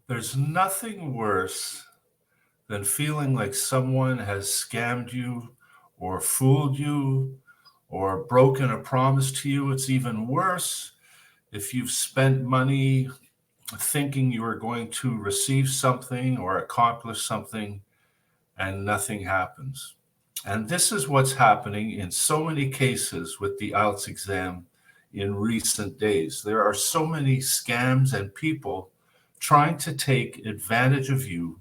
There's nothing worse than feeling like someone has scammed you or fooled you or broken a promise to you. It's even worse if you've spent money thinking you are going to receive something or accomplish something and nothing happens. And this is what's happening in so many cases with the IELTS exam in recent days. There are so many scams and people trying to take advantage of you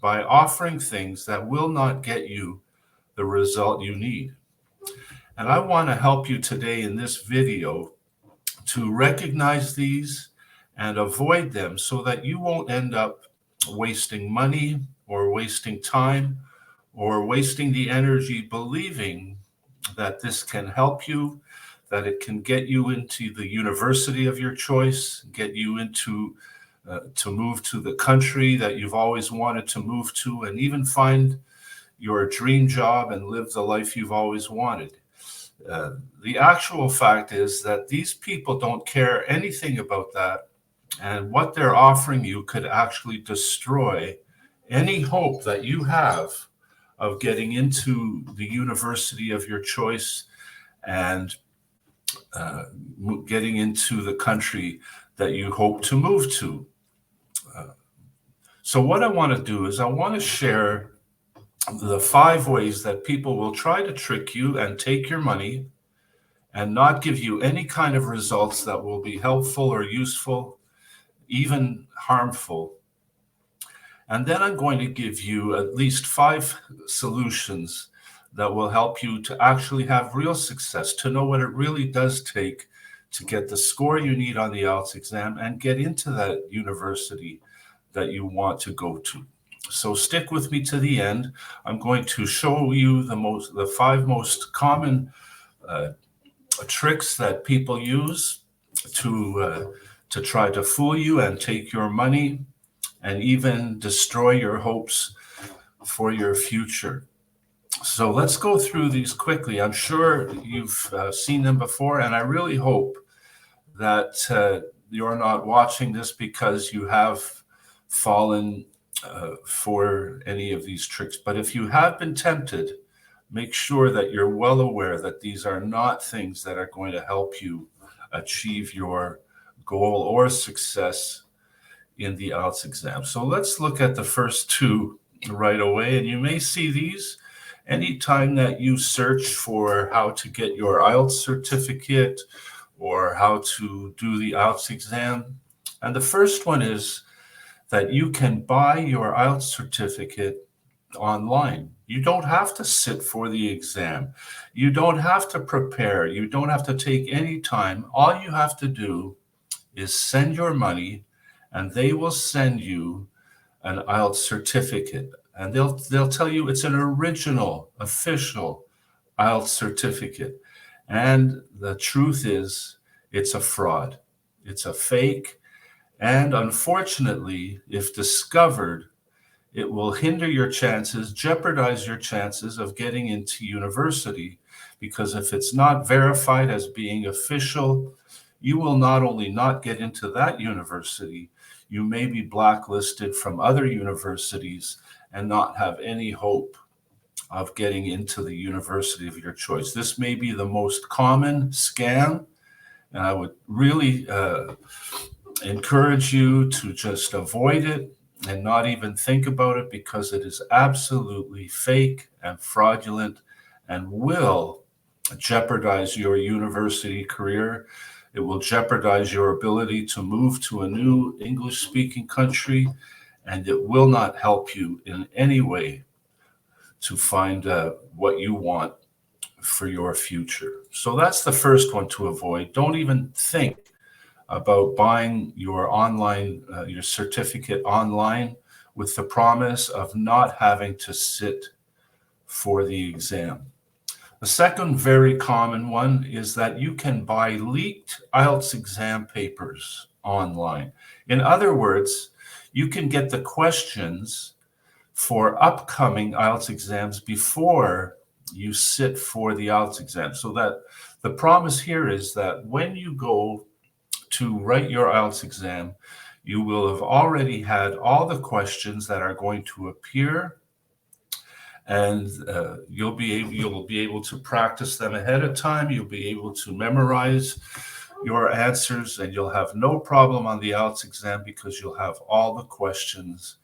by offering things that will not get you the result you need. And I want to help you today in this video to recognize these and avoid them so that you won't end up wasting money or wasting time or wasting the energy believing that this can help you, that it can get you into the university of your choice, get you into to move to the country that you've always wanted to move to, and even find your dream job and live the life you've always wanted. The actual fact is that these people don't care anything about that, and what they're offering you could actually destroy any hope that you have of getting into the university of your choice and uh, getting into the country that you hope to move to. Uh, so, what I want to do is I want to share the 5 ways that people will try to trick you and take your money and not give you any kind of results that will be helpful or useful, even harmful. And then I'm going to give you at least 5 solutions that will help you to actually have real success, to know what it really does take to get the score you need on the IELTS exam and get into that university that you want to go to. So stick with me to the end. I'm going to show you the 5 most common uh, tricks that people use to try to fool you and take your money and even destroy your hopes for your future. So let's go through these quickly. I'm sure you've seen them before, and I really hope that you're not watching this because you have fallen for any of these tricks. But if you have been tempted, make sure that you're well aware that these are not things that are going to help you achieve your goal or success in the IELTS exam. So let's look at the first 2 right away. And you may see these anytime that you search for how to get your IELTS certificate or how to do the IELTS exam. And the first one is that you can buy your IELTS certificate online. You don't have to sit for the exam. You don't have to prepare. You don't have to take any time. All you have to do is send your money and they will send you an IELTS certificate. And they'll tell you it's an original, official IELTS certificate. And the truth is, it's a fraud. It's a fake. And unfortunately, if discovered, it will hinder your chances, jeopardize your chances of getting into university, because if it's not verified as being official, you will not only not get into that university, you may be blacklisted from other universities and not have any hope of getting into the university of your choice. This may be the most common scam, and I would really encourage you to just avoid it and not even think about it, because it is absolutely fake and fraudulent and will jeopardize your university career. It will jeopardize your ability to move to a new English-speaking country, and it will not help you in any way to find what you want for your future. So that's the first one to avoid. Don't even think about buying your certificate online with the promise of not having to sit for the exam. The second very common one is that you can buy leaked IELTS exam papers online. In other words, you can get the questions for upcoming IELTS exams before you sit for the IELTS exam. So that the promise here is that when you go to write your IELTS exam, You will have already had all the questions that are going to appear, and you'll be able to practice them ahead of time. You'll be able to memorize your answers, and you'll have no problem on the IELTS exam because you'll have all the questions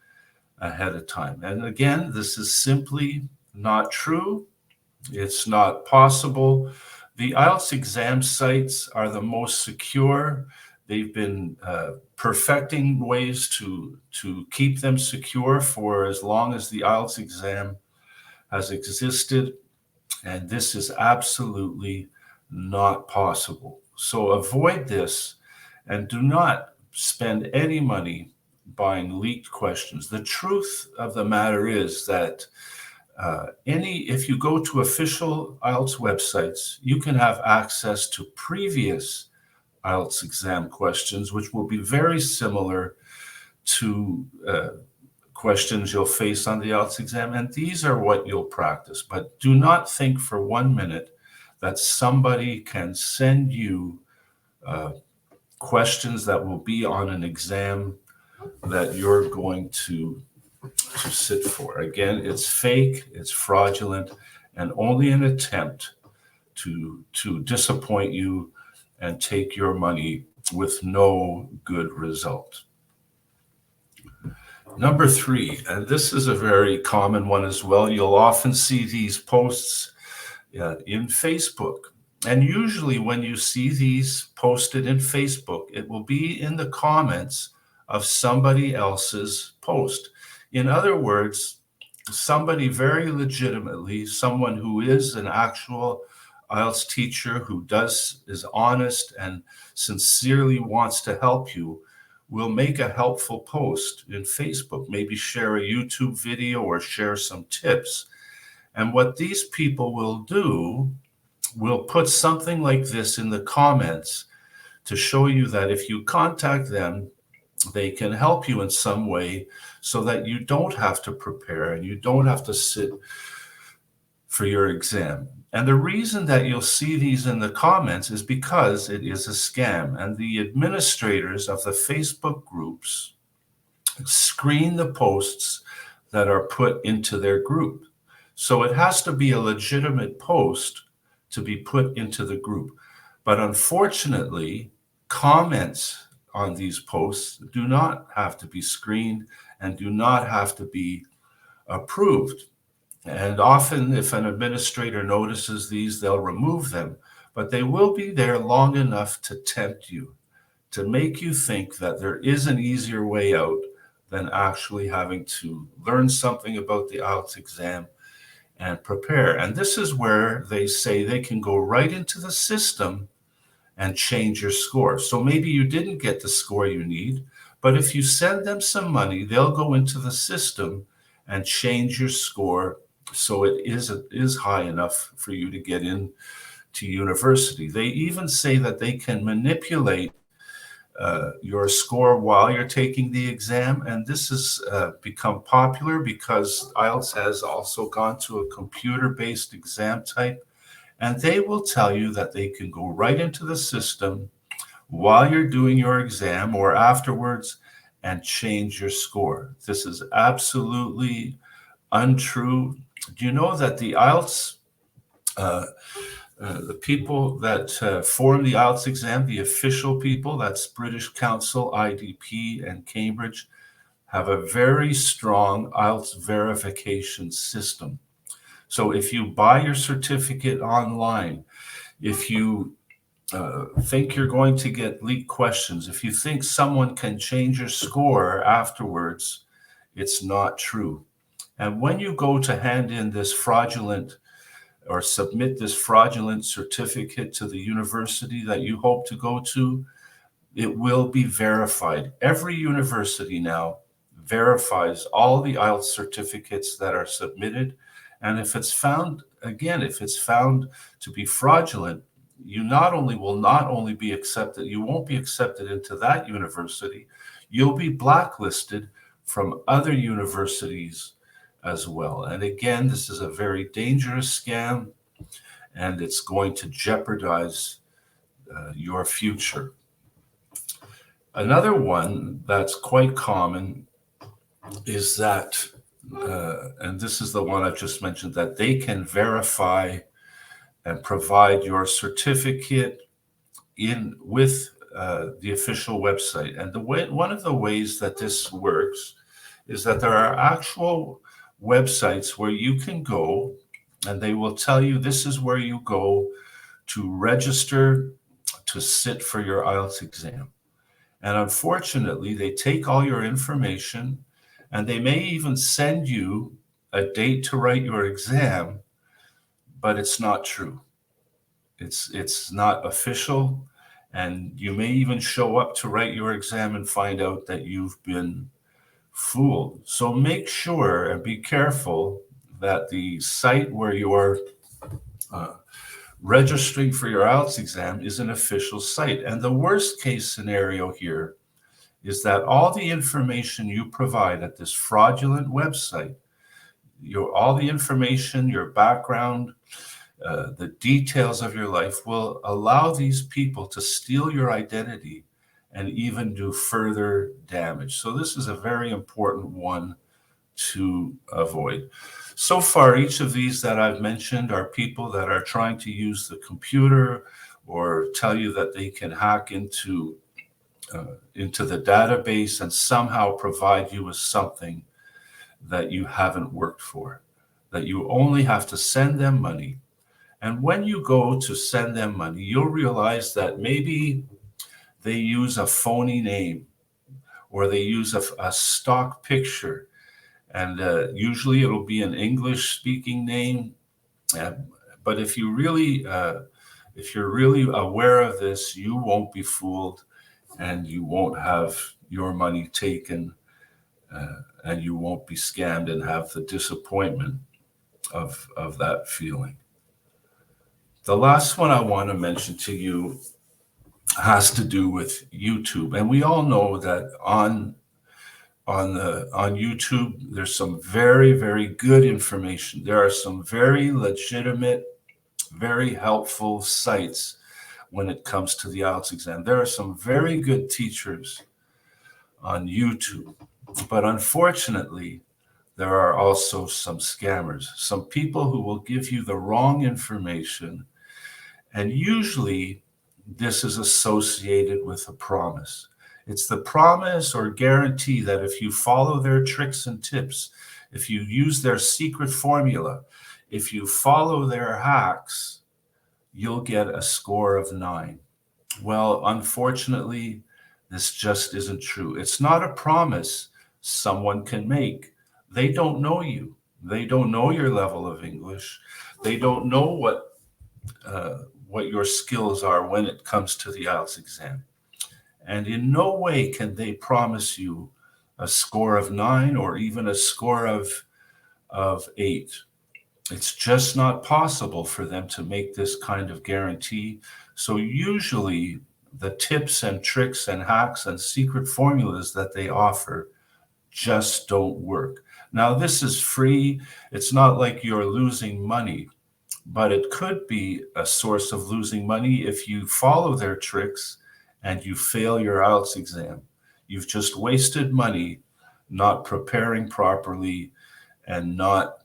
ahead of time. And again, this is simply not true. It's not possible. The IELTS exam sites are the most secure. They've been perfecting ways to keep them secure for as long as the IELTS exam has existed, and this is absolutely not possible. So avoid this and do not spend any money buying leaked questions. The truth of the matter is that if you go to official IELTS websites, you can have access to previous IELTS exam questions, which will be very similar to questions you'll face on the IELTS exam, and these are what you'll practice. But do not think for 1 minute that somebody can send you questions that will be on an exam that you're going to sit for. Again, it's fake, it's fraudulent, and only an attempt to disappoint you and take your money with no good result. Number 3, and this is a very common one as well. You'll often see these posts in Facebook. And usually when you see these posted in Facebook, it will be in the comments of somebody else's post. In other words, somebody very legitimately, someone who is an actual IELTS teacher who is honest and sincerely wants to help you, will make a helpful post in Facebook, maybe share a YouTube video or share some tips. And what these people will do, will put something like this in the comments to show you that if you contact them, they can help you in some way so that you don't have to prepare and you don't have to sit for your exam. And the reason that you'll see these in the comments is because it is a scam, and the administrators of the Facebook groups screen the posts that are put into their group. So it has to be a legitimate post to be put into the group. But unfortunately, comments on these posts do not have to be screened and do not have to be approved. And often if an administrator notices these, they'll remove them, but they will be there long enough to tempt you, to make you think that there is an easier way out than actually having to learn something about the IELTS exam and prepare. And this is where they say they can go right into the system and change your score. So maybe you didn't get the score you need, but if you send them some money, they'll go into the system and change your score so it is high enough for you to get in to university. They even say that they can manipulate your score while you're taking the exam, and this has become popular because IELTS has also gone to a computer-based exam type, and they will tell you that they can go right into the system while you're doing your exam or afterwards and change your score. This is absolutely untrue. Do you know that the IELTS, the people that form the IELTS exam, the official people, that's British Council, IDP, and Cambridge, have a very strong IELTS verification system. So if you buy your certificate online, if you think you're going to get leaked questions, if you think someone can change your score afterwards, it's not true. And when you go to hand in this fraudulent or submit this fraudulent certificate to the university that you hope to go to, it will be verified. Every university now verifies all the IELTS certificates that are submitted. And if it's found, again, if it's found to be fraudulent, you will not only be accepted, you won't be accepted into that university, you'll be blacklisted from other universities as well. And again, this is a very dangerous scam, and it's going to jeopardize your future. Another one that's quite common is that, and this is the one I've just mentioned, that they can verify and provide your certificate in with the official website. And one of the ways that this works is that there are actual websites where you can go, and they will tell you this is where you go to register to sit for your IELTS exam. And unfortunately, they take all your information, and they may even send you a date to write your exam, but it's not true. It's not official, and you may even show up to write your exam and find out that you've been fooled. So make sure and be careful that the site where you're uh, registering for your IELTS exam is an official site. And the worst case scenario here is that all the information you provide at this fraudulent website, all the information, your background, the details of your life will allow these people to steal your identity and even do further damage. So this is a very important one to avoid. So far, each of these that I've mentioned are people that are trying to use the computer or tell you that they can hack into the database and somehow provide you with something that you haven't worked for, that you only have to send them money. And when you go to send them money, you'll realize that maybe they use a phony name or they use a stock picture. And usually it'll be an English speaking name. But if you're really aware of this, you won't be fooled and you won't have your money taken and you won't be scammed and have the disappointment of that feeling. The last one I want to mention to you has to do with YouTube. And we all know that on YouTube, there's some very, very good information. There are some very legitimate, very helpful sites when it comes to the IELTS exam. There are some very good teachers on YouTube, but unfortunately, there are also some scammers, some people who will give you the wrong information, and usually this is associated with a promise. It's the promise or guarantee that if you follow their tricks and tips, if you use their secret formula, if you follow their hacks, you'll get a score of 9. Well, unfortunately, this just isn't true. It's not a promise someone can make. They don't know you. They don't know your level of English. They don't know what your skills are when it comes to the IELTS exam. And in no way can they promise you a score of 9 or even a score of 8. It's just not possible for them to make this kind of guarantee. So usually the tips and tricks and hacks and secret formulas that they offer just don't work. Now, this is free. It's not like you're losing money, but it could be a source of losing money if you follow their tricks and you fail your IELTS exam. You've just wasted money not preparing properly and not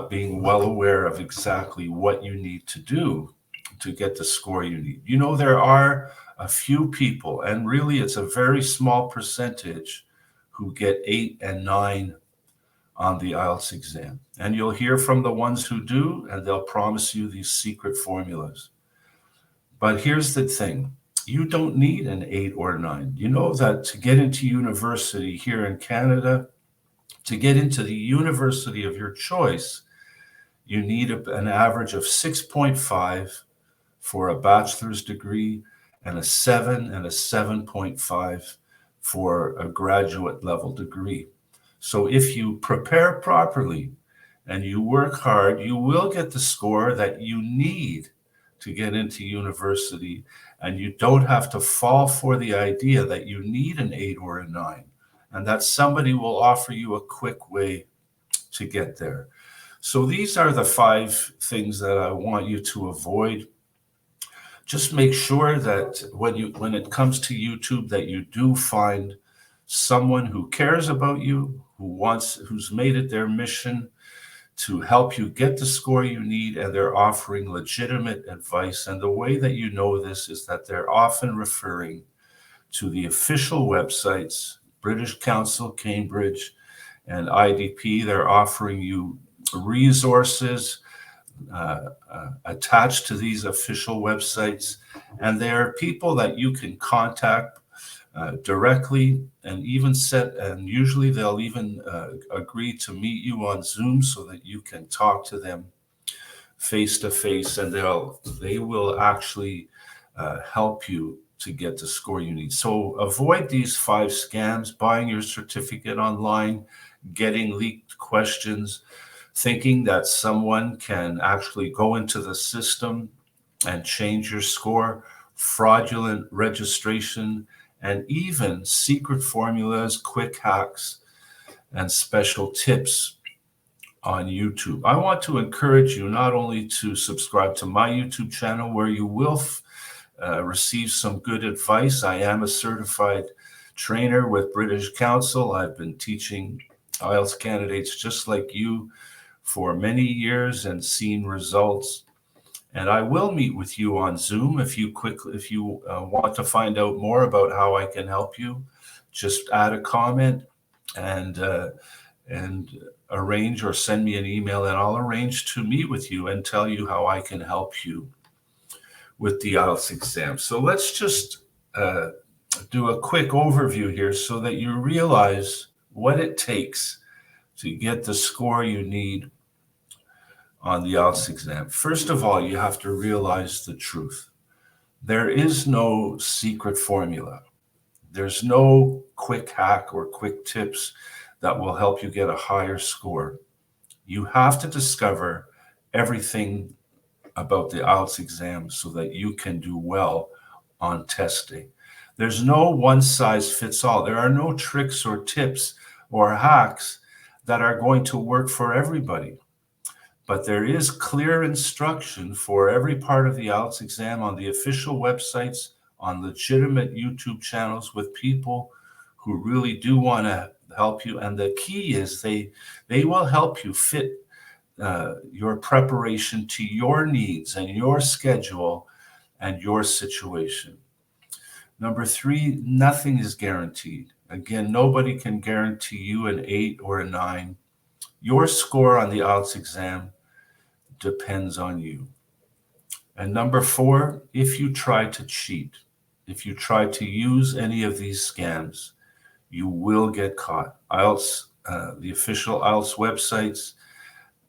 being well aware of exactly what you need to do to get the score you need. You know, there are a few people, and really it's a very small percentage, who get 8 and 9 on the IELTS exam. And you'll hear from the ones who do, and they'll promise you these secret formulas. But here's the thing. You don't need an 8 or 9. You know that to get into university here in Canada, to get into the university of your choice, you need an average of 6.5 for a bachelor's degree and a 7 and a 7.5 for a graduate level degree. So if you prepare properly and you work hard, you will get the score that you need to get into university, and you don't have to fall for the idea that you need an 8 or a 9 and that somebody will offer you a quick way to get there. So these are the 5 things that I want you to avoid. Just make sure that when it comes to YouTube, that you do find someone who cares about you, who's made it their mission to help you get the score you need, and they're offering legitimate advice. And the way that you know this is that they're often referring to the official websites, British Council, Cambridge, and IDP. They're offering you resources attached to these official websites, and there are people that you can contact directly, and usually they'll even agree to meet you on Zoom so that you can talk to them face to face, and they will actually help you to get the score you need. So avoid these 5 scams: buying your certificate online, getting leaked questions, thinking that someone can actually go into the system and change your score, fraudulent registration, and even secret formulas, quick hacks, and special tips on YouTube. I want to encourage you not only to subscribe to my YouTube channel, where you will receive some good advice. I am a certified trainer with British Council. I've been teaching IELTS candidates just like you for many years and seen results. And I will meet with you on Zoom. If you want to find out more about how I can help you, just add a comment and arrange, or send me an email, and I'll arrange to meet with you and tell you how I can help you with the IELTS exam. So let's just do a quick overview here so that you realize what it takes to get the score you need on the IELTS exam. First of all, you have to realize the truth. There is no secret formula. There's no quick hack or quick tips that will help you get a higher score. You have to discover everything about the IELTS exam so that you can do well on testing. There's no one size fits all. There are no tricks or tips or hacks that are going to work for everybody. But there is clear instruction for every part of the IELTS exam on the official websites, on legitimate YouTube channels with people who really do want to help you. And the key is they will help you fit your preparation to your needs and your schedule and your situation. Number 3, nothing is guaranteed. Again, nobody can guarantee you an 8 or a 9. Your score on the IELTS exam depends on you. And number 4, if you try to cheat, if you try to use any of these scams, you will get caught. The official IELTS websites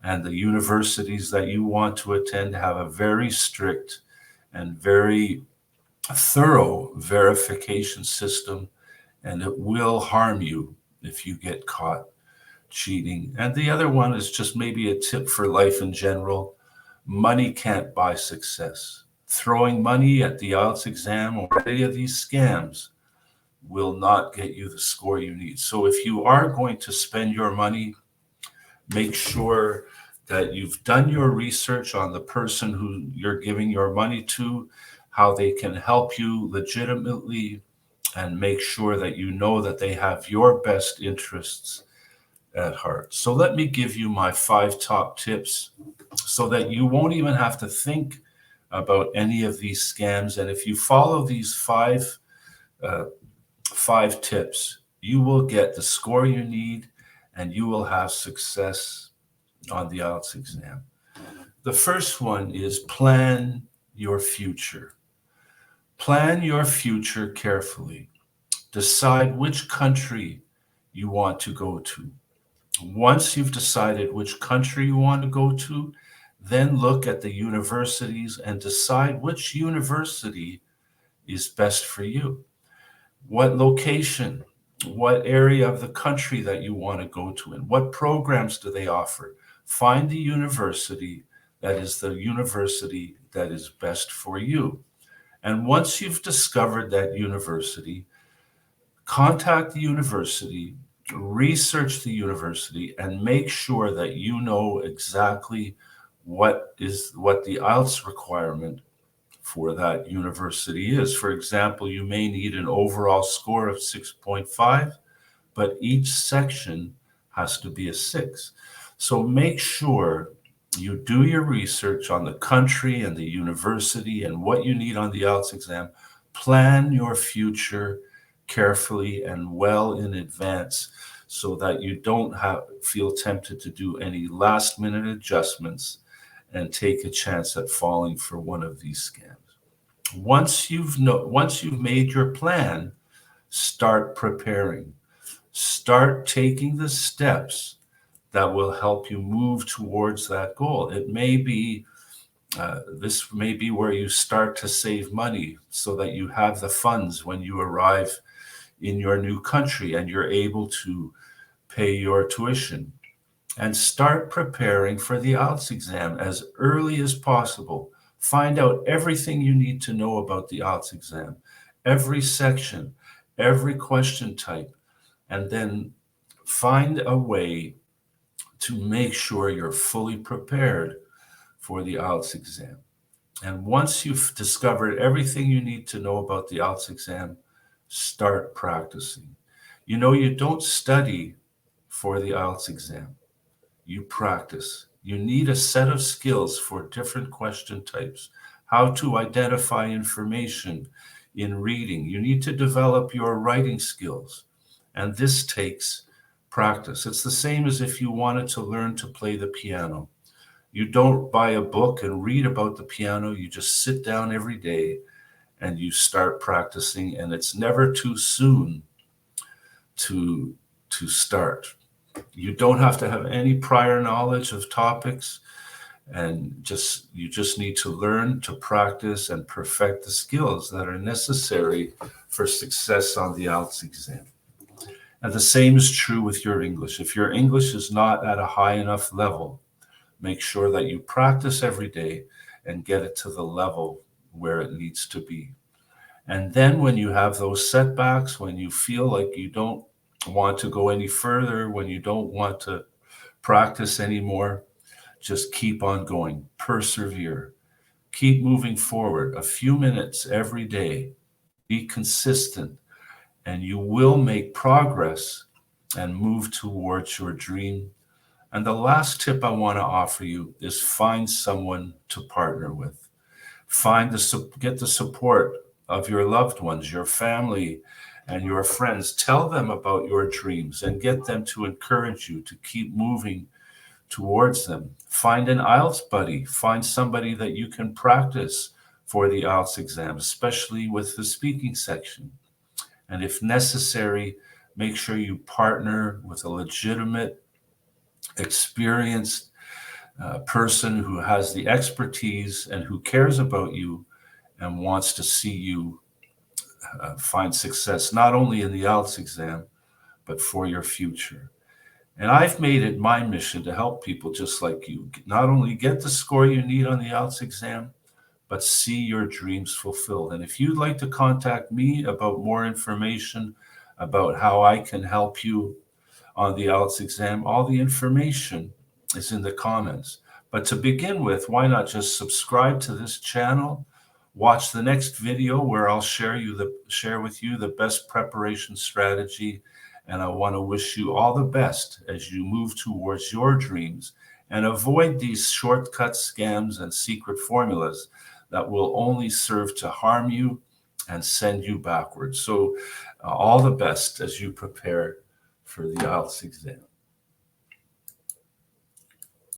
and the universities that you want to attend have a very strict and very thorough verification system, and it will harm you if you get caught cheating. And the other one is just maybe a tip for life in general. Money can't buy success. Throwing money at the IELTS exam or any of these scams will not get you the score you need. So if you are going to spend your money, make sure that you've done your research on the person who you're giving your money to, how they can help you legitimately, and make sure that you know that they have your best interests at heart. So let me give you my 5 top tips so that you won't even have to think about any of these scams. And if you follow these 5 tips, you will get the score you need and you will have success on the IELTS exam. The first one is plan your future. Plan your future carefully. Decide which country you want to go to. Once you've decided which country you want to go to, then look at the universities and decide which university is best for you. What location, what area of the country that you want to go to, and what programs do they offer. Find the university that is best for you. And once you've discovered that university, contact the university, research the university, and make sure that you know exactly what the IELTS requirement for that university is. For example, you may need an overall score of 6.5, but each section has to be a 6. So make sure you do your research on the country and the university and what you need on the IELTS exam. Plan your future carefully and well in advance so that you don't feel tempted to do any last minute adjustments and take a chance at falling for one of these scams. Once you've made your plan, start preparing. Start taking the steps that will help you move towards that goal. It may be this may be where you start to save money so that you have the funds when you arrive in your new country and you're able to pay your tuition. And start preparing for the IELTS exam as early as possible. Find out everything you need to know about the IELTS exam, every section, every question type, and then find a way to make sure you're fully prepared for the IELTS exam. And once you've discovered everything you need to know about the IELTS exam, start practicing. You know, you don't study for the IELTS exam. You practice. You need a set of skills for different question types, how to identify information in reading. You need to develop your writing skills. And this takes practice. It's the same as if you wanted to learn to play the piano. You don't buy a book and read about the piano. You just sit down every day and you start practicing, and it's never too soon to start. You don't have to have any prior knowledge of topics, and you just need to learn to practice and perfect the skills that are necessary for success on the IELTS exam. And the same is true with your English. If your English is not at a high enough level, make sure that you practice every day and get it to the level where it needs to be. And then when you have those setbacks, when you feel like you don't want to go any further, when you don't want to practice anymore, just keep on going. Persevere. Keep moving forward. A few minutes every day. Be consistent, and you will make progress and move towards your dream. And the last tip I want to offer you is find someone to partner with. Get the support of your loved ones, your family, and your friends. Tell them about your dreams and get them to encourage you to keep moving towards them. Find an IELTS buddy. Find somebody that you can practice for the IELTS exam, especially with the speaking section. And if necessary, make sure you partner with a legitimate, experienced person who has the expertise and who cares about you and wants to see you find success, not only in the IELTS exam, but for your future. And I've made it my mission to help people just like you, not only get the score you need on the IELTS exam, but see your dreams fulfilled. And if you'd like to contact me about more information about how I can help you on the IELTS exam, all the information is in the comments. But to begin with, why not just subscribe to this channel? Watch the next video where I'll share with you the best preparation strategy. And I want to wish you all the best as you move towards your dreams and avoid these shortcuts, scams, and secret formulas that will only serve to harm you and send you backwards. So all the best as you prepare for the IELTS exam.